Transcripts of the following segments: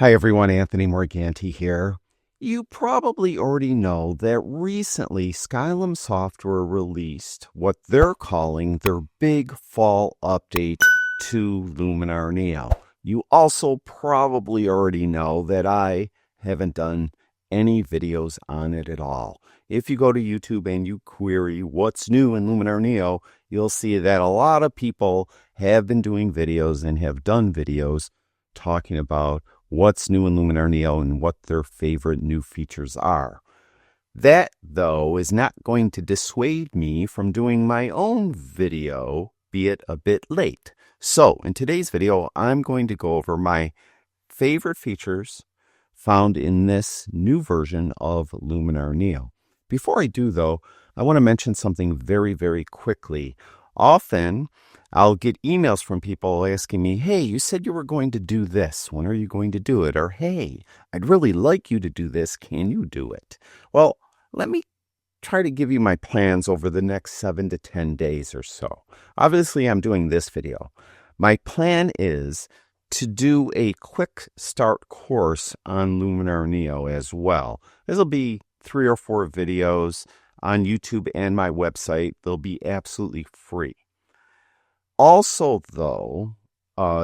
Hi everyone, Anthony Morganti here. You probably already know that recently Skylum Software released what they're calling their big fall update to Luminar Neo. You also probably already know that I haven't done any videos on it at all. If you go to YouTube and you query what's new in Luminar Neo, you'll see that a lot of people have been doing videos and have done videos talking about what's new in Luminar Neo and what their favorite new features are. That, though, is not going to dissuade me from doing my own video, be it a bit late. So, in today's video, I'm going to go over my favorite features found in this new version of Luminar Neo. Before I do, though, I want to mention something very, very quickly. Often, I'll get emails from people asking me, hey, you said you were going to do this. When are you going to do it? Or, hey, I'd really like you to do this. Can you do it? Well, let me try to give you my plans over the next 7 to 10 days or so. Obviously, I'm doing this video. My plan is to do a quick start course on Luminar Neo as well. This will be 3 or 4 videos on YouTube and my website. They'll be absolutely free. Also, though,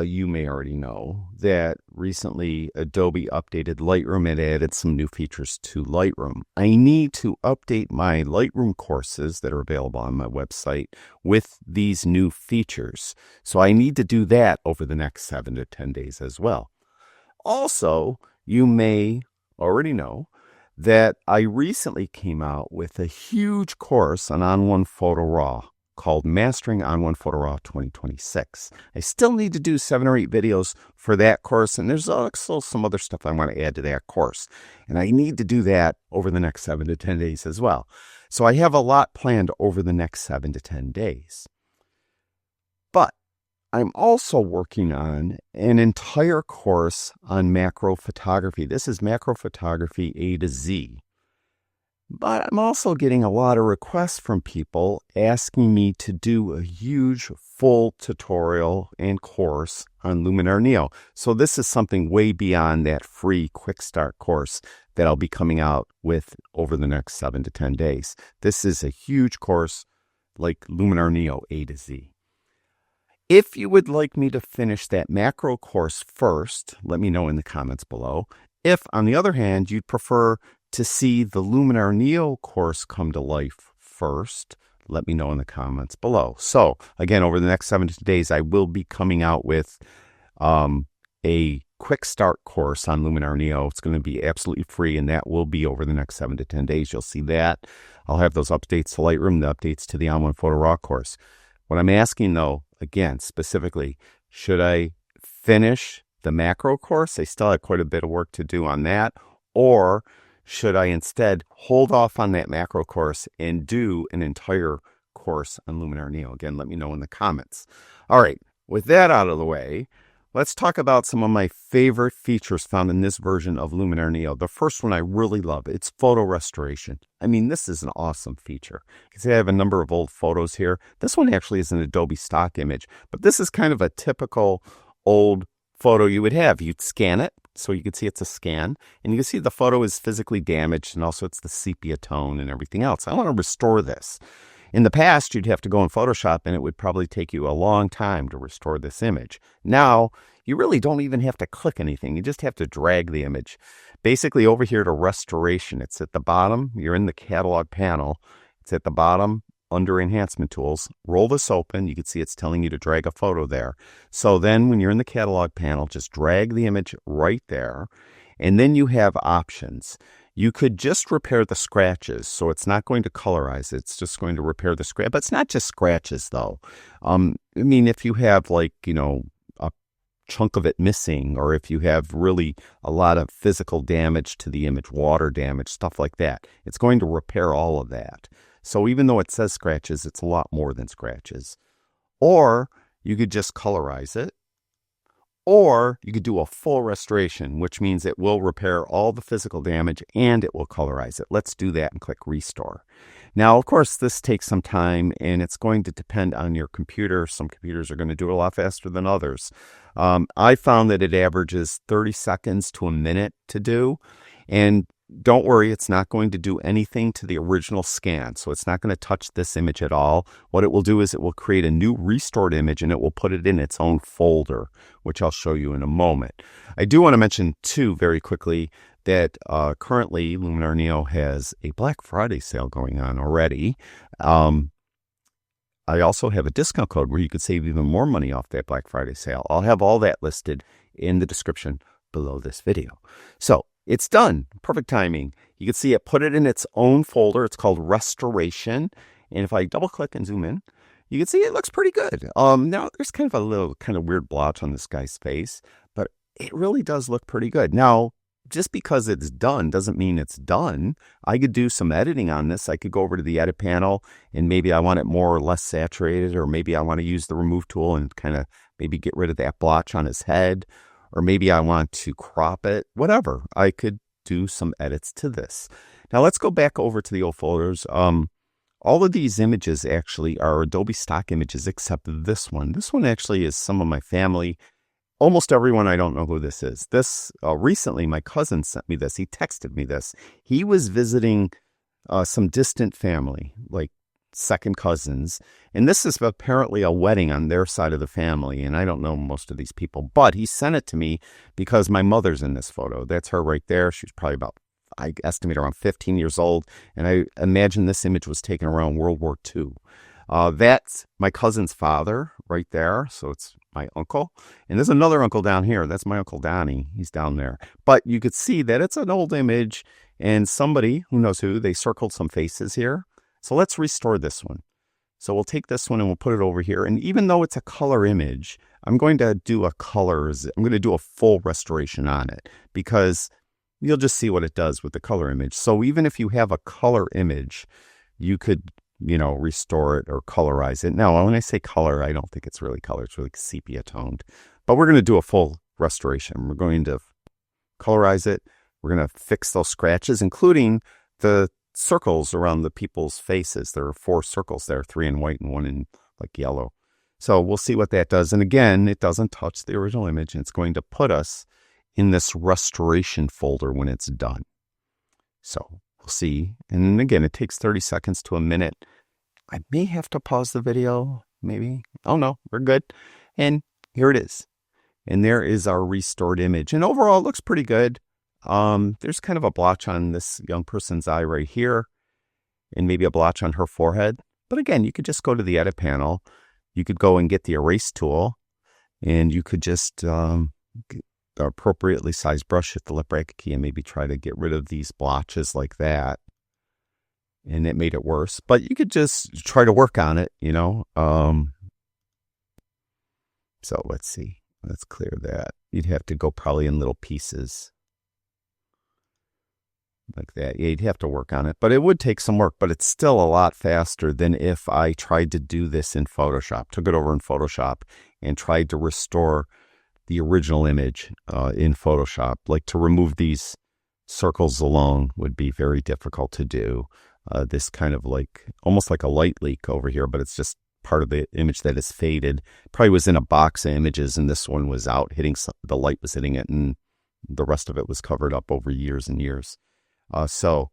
you may already know that recently Adobe updated Lightroom and added some new features to Lightroom. I need to update my Lightroom courses that are available on my website with these new features. So I need to do that over the next 7 to 10 days as well. Also, you may already know that I recently came out with a huge course on On1 Photo Raw called Mastering On1 Photo Raw 2026. I still need to do 7 or 8 videos for that course, and there's also some other stuff I want to add to that course. And I need to do that over the next 7 to 10 days as well. So I have a lot planned over the next 7 to 10 days. But I'm also working on an entire course on macro photography. This is macro photography A to Z. But I'm also getting a lot of requests from people asking me to do a huge full tutorial and course on Luminar Neo. So this is something way beyond that free quick start course that I'll be coming out with over the next 7 to 10 days. This is a huge course like Luminar Neo A to Z. If you would like me to finish that macro course first, let me know in the comments below. If, on the other hand, you'd prefer to see the Luminar Neo course come to life first, let me know in the comments below. So, again, over the next 7 days, I will be coming out with a quick start course on Luminar Neo. It's going to be absolutely free, and that will be over the next 7 to 10 days. You'll see that. I'll have those updates to Lightroom, the updates to the On1 Photo Raw course. What I'm asking, though, again, specifically, should I finish the macro course? I still have quite a bit of work to do on that. Or should I instead hold off on that macro course and do an entire course on Luminar Neo? Again, let me know in the comments. All right, with that out of the way, let's talk about some of my favorite features found in this version of Luminar Neo. The first one I really love, it's photo restoration. I mean, this is an awesome feature. You can see I have a number of old photos here. This one actually is an Adobe stock image, but this is kind of a typical old photo you would have. You'd scan it, so you can see it's a scan, and you can see the photo is physically damaged, and also it's the sepia tone and everything else. I want to restore this. In the past, you'd have to go in Photoshop, and it would probably take you a long time to restore this image. Now, you really don't even have to click anything. You just have to drag the image. Basically, over here to restoration, it's at the bottom. You're in the catalog panel. It's at the bottom under enhancement tools. Roll this open. You can see it's telling you to drag a photo there. So then when you're in the catalog panel, just drag the image right there. And then you have options. You could just repair the scratches. So it's not going to colorize it. It's just going to repair the scratch. But it's not just scratches though. I mean, if you have like, a chunk of it missing, or if you have really a lot of physical damage to the image, water damage, stuff like that, it's going to repair all of that. So even though it says scratches, it's a lot more than scratches. Or you could just colorize it. Or you could do a full restoration, which means it will repair all the physical damage and it will colorize it. Let's do that and click Restore. Now, of course, this takes some time, and it's going to depend on your computer. Some computers are going to do it a lot faster than others. I found that it averages 30 seconds to a minute to do. And don't worry, it's not going to do anything to the original scan. So it's not going to touch this image at all. What it will do is it will create a new restored image, and it will put it in its own folder, which I'll show you in a moment. I do want to mention, too, very quickly, that currently Luminar Neo has a Black Friday sale going on already. I also have a discount code where you could save even more money off that Black Friday sale. I'll have all that listed in the description below this video. So it's done. Perfect timing. You can see it put it in its own folder. It's called Restoration. And if I double click and zoom in, you can see it looks pretty good. Now there's kind of a little kind of weird blotch on this guy's face, but it really does look pretty good. Now, just because it's done doesn't mean it's done. I could do some editing on this. I could go over to the edit panel, and maybe I want it more or less saturated, or maybe I want to use the remove tool and kind of maybe get rid of that blotch on his head, or maybe I want to crop it, whatever. I could do some edits to this. Now let's go back over to the old folders. All of these images actually are Adobe stock images except this one. This one actually is some of my family. Almost everyone, I don't know who this is. This, recently, my cousin sent me this. He texted me this. He was visiting some distant family, like second cousins. And this is apparently a wedding on their side of the family. And I don't know most of these people, but he sent it to me because my mother's in this photo. That's her right there. She's probably about, I estimate, around 15 years old. And I imagine this image was taken around World War II. That's my cousin's father right there. So it's my uncle. And there's another uncle down here. That's my Uncle Donnie. He's down there. But you could see that it's an old image, and somebody, who knows who, they circled some faces here. So let's restore this one. So we'll take this one and we'll put it over here. And even though it's a color image, I'm going to do a full restoration on it, because you'll just see what it does with the color image. So even if you have a color image, you could, restore it or colorize it. Now, when I say color, I don't think it's really color. It's really sepia toned. But we're going to do a full restoration. We're going to colorize it. We're going to fix those scratches, including the circles around the people's faces. There are 4 circles there, 3 in white and 1 in like yellow. So we'll see what that does. And again, it doesn't touch the original image, and it's going to put us in this restoration folder when it's done. So we'll see. And again, it takes 30 seconds to a minute. I may have to pause the video, maybe. Oh no, we're good. And here it is. And there is our restored image. And overall, it looks pretty good. There's kind of a blotch on this young person's eye right here, and maybe a blotch on her forehead. But again, you could just go to the edit panel. You could go and get the erase tool, and you could just get the appropriately sized brush, hit the left bracket key, and maybe try to get rid of these blotches like that. And it made it worse. But you could just try to work on it, So let's see. Let's clear that. You'd have to go probably in little pieces like that. Yeah, you'd have to work on it, but it would take some work, but it's still a lot faster than if I tried to do this in Photoshop, took it over in Photoshop and tried to restore the original image in Photoshop. Like, to remove these circles alone would be very difficult to do. This kind of like, almost like a light leak over here, but it's just part of the image that is faded. Probably was in a box of images, and this one was out hitting, the light was hitting it, and the rest of it was covered up over years and years. So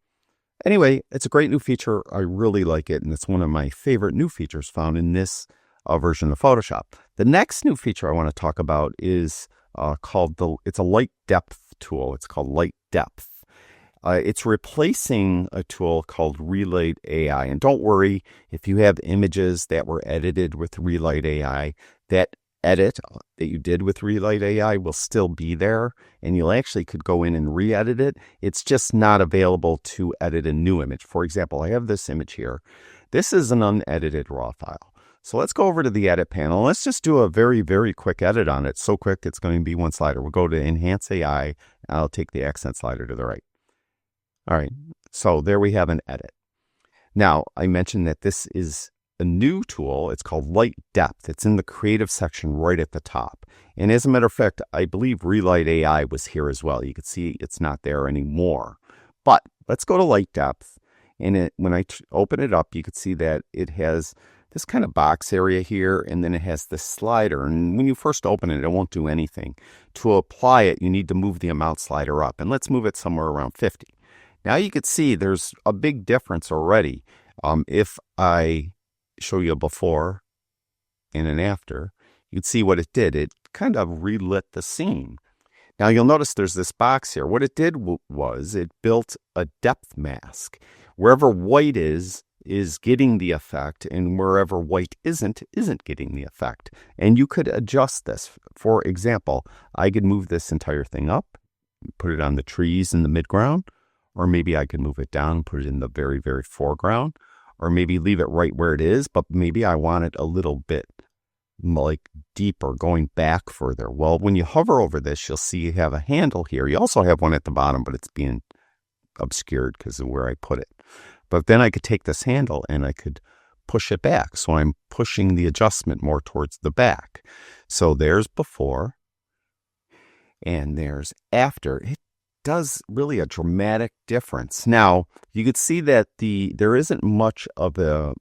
anyway, it's a great new feature. I really like it, and it's one of my favorite new features found in this version of Photoshop. The next new feature I want to talk about is it's a light depth tool. It's called Light Depth. It's replacing a tool called Relight AI. And don't worry, if you have images that were edited with Relight AI, that edit that you did with Relight AI will still be there, and you'll actually could go in and re-edit it. It's just not available to edit a new image. For example, I have this image here. This is an unedited raw file. So let's go over to the edit panel. Let's just do a very, very quick edit on it. So quick, it's going to be one slider. We'll go to Enhance AI, and I'll take the accent slider to the right. All right, so there we have an edit. Now, I mentioned that this is a new tool. It's called Light Depth. It's in the creative section right at the top. And as a matter of fact, I believe Relight AI was here as well. You can see it's not there anymore. But let's go to Light Depth. And when I open it up, you can see that it has this kind of box area here, and then it has this slider. And when you first open it, it won't do anything. To apply it, you need to move the amount slider up. And let's move it somewhere around 50. Now you can see there's a big difference already. If I show you a before and an after, you'd see what it did. It kind of relit the scene. Now you'll notice there's this box here. What it did was it built a depth mask. Wherever white is getting the effect, and wherever white isn't getting the effect. And you could adjust this. For example, I could move this entire thing up, put it on the trees in the midground, or maybe I could move it down, put it in the very, very foreground, or maybe leave it right where it is, but maybe I want it a little bit like deeper, going back further. Well, when you hover over this, you'll see you have a handle here. You also have one at the bottom, but it's being obscured because of where I put it. But then I could take this handle and I could push it back. So I'm pushing the adjustment more towards the back. So there's before and there's after. It does really a dramatic difference. Now, you could see that there isn't much of a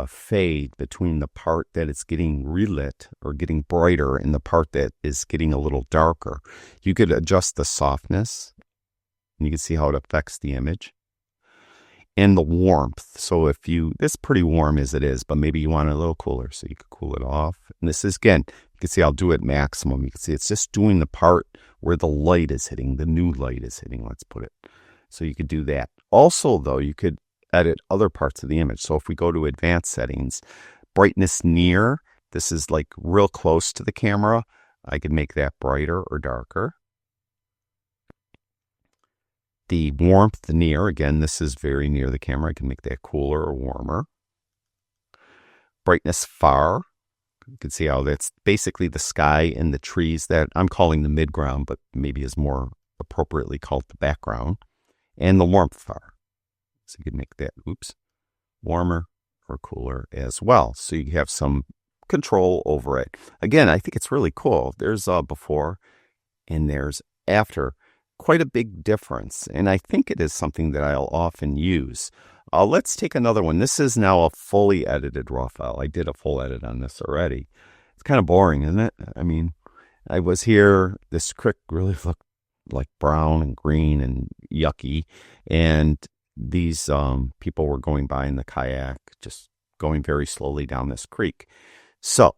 fade between the part that it's getting relit or getting brighter and the part that is getting a little darker. You could adjust the softness, and you can see how it affects the image. And the warmth. So it's pretty warm as it is, but maybe you want it a little cooler, so you could cool it off. And this is, again, you can see I'll do it maximum. You can see it's just doing the part where the light is hitting, the new light is hitting, let's put it. So you could do that. Also, though, you could edit other parts of the image. So if we go to advanced settings, brightness near, this is like real close to the camera. I could make that brighter or darker. The warmth near, again, this is very near the camera. I can make that cooler or warmer. Brightness far. You can see how that's basically the sky and the trees that I'm calling the midground, but maybe is more appropriately called the background. And the warmth far. So you can make that, warmer or cooler as well. So you have some control over it. Again, I think it's really cool. There's before and there's after. Quite a big difference, and I think it is something that I'll often use. Let's take another one. This is now a fully edited raw file. I did a full edit on this already. It's kind of boring, isn't it? I mean, I was here. This creek really looked like brown and green and yucky, and these people were going by in the kayak, just going very slowly down this creek. So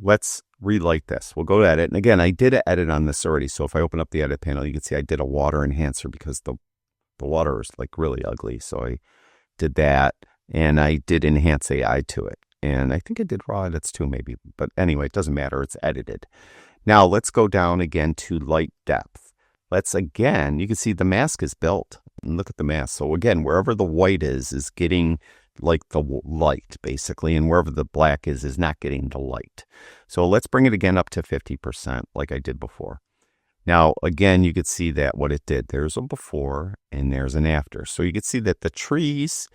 let's relight this. We'll go to edit. And again, I did an edit on this already. So if I open up the edit panel, you can see I did a water enhancer because the water is like really ugly. So I did that, and I did enhance AI to it. And I think I did raw edits too, maybe. But anyway, it doesn't matter. It's edited. Now let's go down again to light depth. Again, you can see the mask is built. And look at the mask. So again, wherever the white is getting like the light, basically, and wherever the black is not getting the light. So let's bring it again up to 50% like I did before. Now, again, you could see that what it did, there's a before and there's an after. So you could see that the trees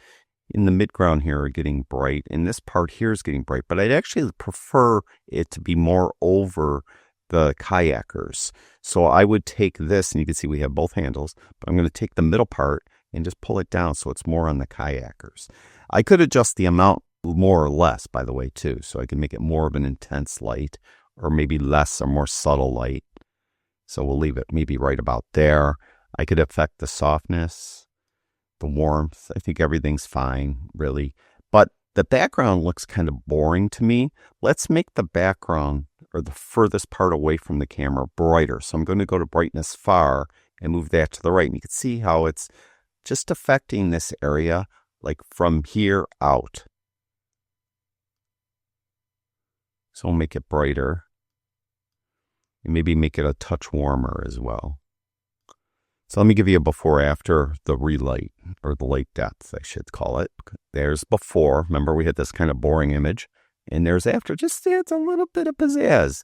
in the midground here are getting bright, and this part here is getting bright, but I'd actually prefer it to be more over the kayakers. So I would take this, and you can see we have both handles, but I'm going to take the middle part and just pull it down so it's more on the kayakers. I could adjust the amount more or less, by the way, too. So I can make it more of an intense light, or maybe less or more subtle light. So we'll leave it maybe right about there. I could affect the softness, the warmth. I think everything's fine, really. But the background looks kind of boring to me. Let's make the background, or the furthest part away from the camera, brighter. So I'm going to go to brightness far and move that to the right. And you can see how it's just affecting this area, like from here out. So we'll make it brighter. And maybe make it a touch warmer as well. So let me give you a before after the relight, or the light depth, I should call it. There's before. Remember, we had this kind of boring image. And there's after. Just adds a little bit of pizzazz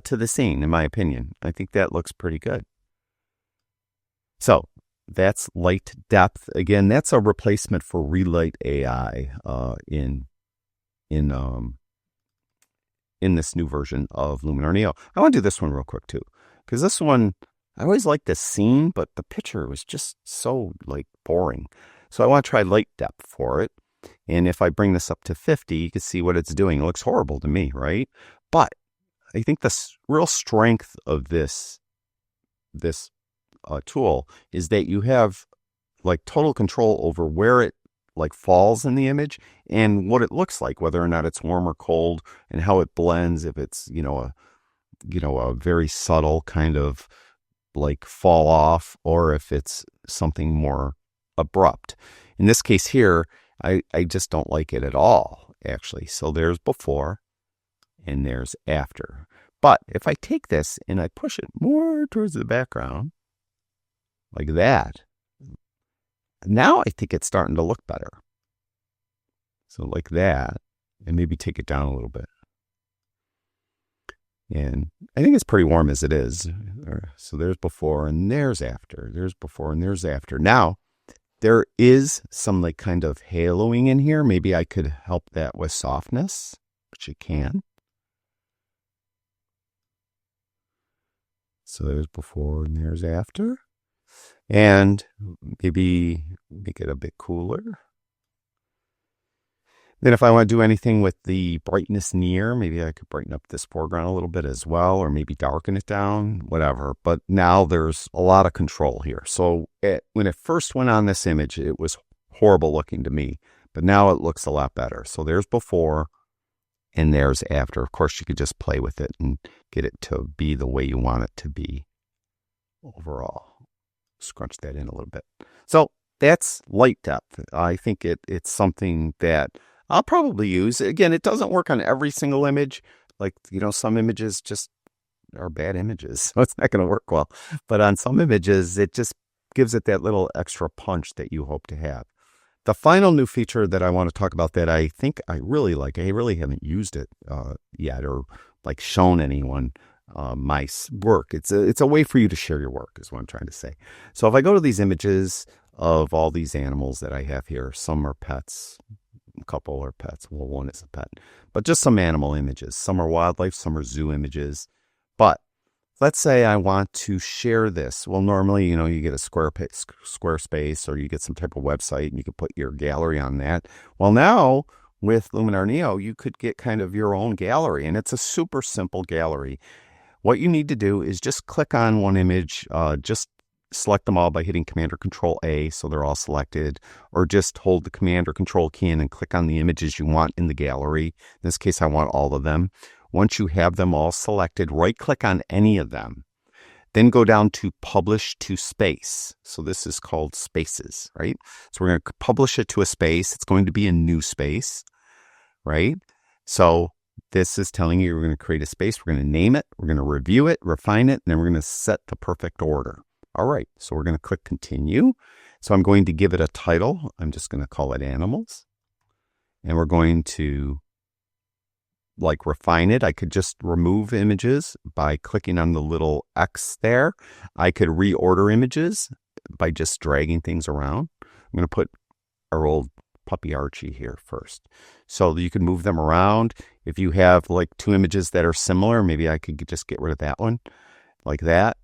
to the scene, in my opinion. I think that looks pretty good. So that's light depth. Again, that's a replacement for Relight AI in this new version of Luminar Neo. I want to do this one real quick too, because this one I always liked this scene, but the picture was just so like boring. So I want to try light depth for it. And if I bring this up to 50, you can see what it's doing. It looks horrible to me, right? But I think the real strength of this tool is that you have like total control over where it like falls in the image and what it looks like, whether or not it's warm or cold, and how it blends. If it's a very subtle kind of like fall off, or if it's something more abrupt. In this case here, I just don't like it at all, actually. So there's before and there's after. But if I take this and I push it more towards the background, like that, now I think it's starting to look better. So like that, and maybe take it down a little bit. And I think it's pretty warm as it is. So there's before and there's after. There's before and there's after. Now, there is some like kind of haloing in here. Maybe I could help that with softness, which you can. So there's before and there's after. And maybe make it a bit cooler. Then if I want to do anything with the brightness near, maybe I could brighten up this foreground a little bit as well, or maybe darken it down, whatever. But now there's a lot of control here. So when it first went on this image, it was horrible looking to me, but now it looks a lot better. So there's before and there's after. Of course, you could just play with it and get it to be the way you want it to be overall. Scrunch that in a little bit. So that's light depth. I think it's something that I'll probably use. Again, it doesn't work on every single image. Like, some images just are bad images, so it's not going to work well. But on some images, it just gives it that little extra punch that you hope to have. The final new feature that I want to talk about that I think I really like, I really haven't used it yet or like shown anyone my work. It's a way for you to share your work is what I'm trying to say. So if I go to these images of all these animals that I have here, some are pets, a couple are pets. Well, one is a pet, but just some animal images. Some are wildlife, some are zoo images. But let's say I want to share this. Well, normally, you get a Squarespace or you get some type of website and you can put your gallery on that. Well, now with Luminar Neo, you could get kind of your own gallery, and it's a super simple gallery. What you need to do is just click on one image, just select them all by hitting Command or Control A so they're all selected, or just hold the Command or Control key in and click on the images you want in the gallery. In this case, I want all of them. Once you have them all selected, right-click on any of them. Then go down to Publish to Space. So this is called Spaces, right? So we're going to publish it to a space. It's going to be a new space, right? So this is telling you we're going to create a space. We're going to name it. We're going to review it, refine it, and then we're going to set the perfect order. All right, so we're going to click Continue. So I'm going to give it a title. I'm just going to call it Animals. And we're going to refine it. I could just remove images by clicking on the little X there. I could reorder images by just dragging things around. I'm going to put our old puppy Archie here first. So you can move them around. If you have like two images that are similar, maybe I could just get rid of that one like that.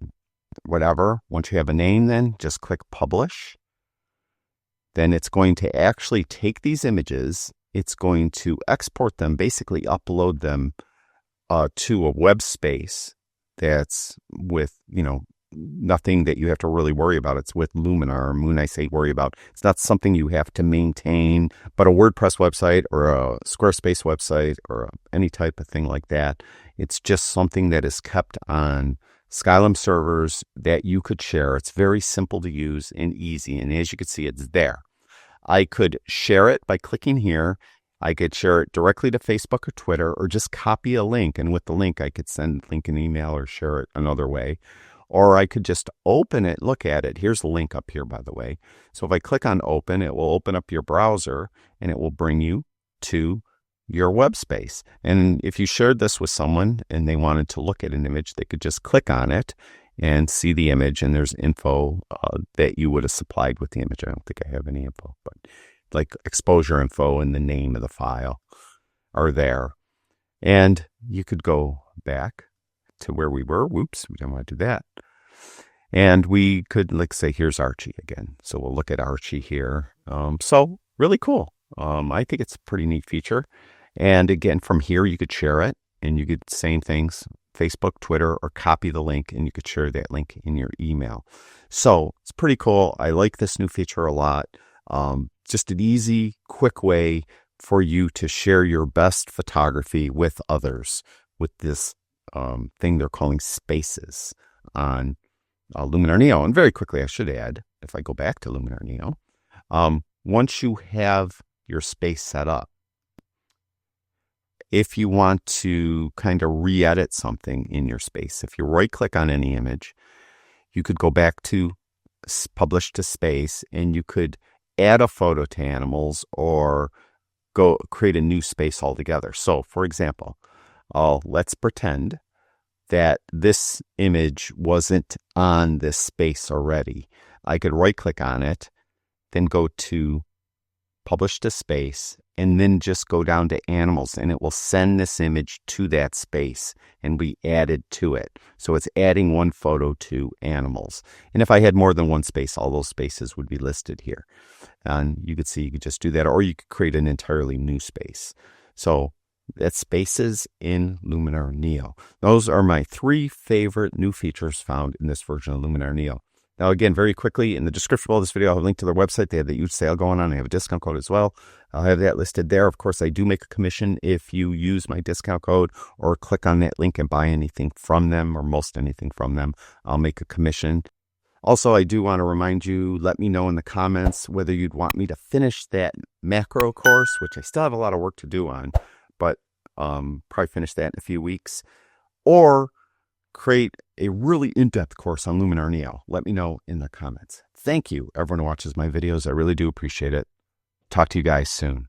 Whatever. Once you have a name, then just click Publish. Then it's going to actually take these images. It's going to export them, basically upload them to a web space that's with, nothing that you have to really worry about. It's with Luminar. When I say worry about, it's not something you have to maintain, but a WordPress website or a Squarespace website or any type of thing like that. It's just something that is kept on Skylum servers that you could share. It's very simple to use and easy. And as you can see, it's there. I could share it by clicking here. I could share it directly to Facebook or Twitter, or just copy a link. And with the link, I could send link an email or share it another way. Or I could just open it, look at it. Here's the link up here, by the way. So if I click on open, it will open up your browser and it will bring you to your web space. And if you shared this with someone and they wanted to look at an image, they could just click on it and see the image, and there's info that you would have supplied with the image. I don't think I have any info, but like exposure info and the name of the file are there. And you could go back to where we were. Whoops, we don't want to do that. And we could, like, say, here's Archie again. So we'll look at Archie here. So really cool. I think it's a pretty neat feature. And again, from here, you could share it and you could same things, Facebook, Twitter, or copy the link and you could share that link in your email. So it's pretty cool. I like this new feature a lot. Just an easy, quick way for you to share your best photography with others with this thing they're calling Spaces on Luminar Neo. And very quickly, I should add, if I go back to Luminar Neo, once you have your space set up, if you want to kind of re-edit something in your space, if you right-click on any image, you could go back to Publish to Space, and you could add a photo to animals or go create a new space altogether. So, for example, let's pretend that this image wasn't on this space already. I could right-click on it, then go to Publish to Space, and then just go down to Animals, and it will send this image to that space and be added to it. So it's adding one photo to Animals. And if I had more than one space, all those spaces would be listed here. And you could see, you could just do that, or you could create an entirely new space. So that's Spaces in Luminar Neo. Those are my 3 favorite new features found in this version of Luminar Neo. Now, again, very quickly, in the description below this video, I'll have a link to their website. They have the huge sale going on. They have a discount code as well. I'll have that listed there. Of course, I do make a commission if you use my discount code or click on that link and buy anything from them or most anything from them. I'll make a commission. Also, I do want to remind you, let me know in the comments whether you'd want me to finish that macro course, which I still have a lot of work to do on, but probably finish that in a few weeks, or create a really in-depth course on Luminar Neo. Let me know in the comments. Thank you, everyone who watches my videos. I really do appreciate it. Talk to you guys soon.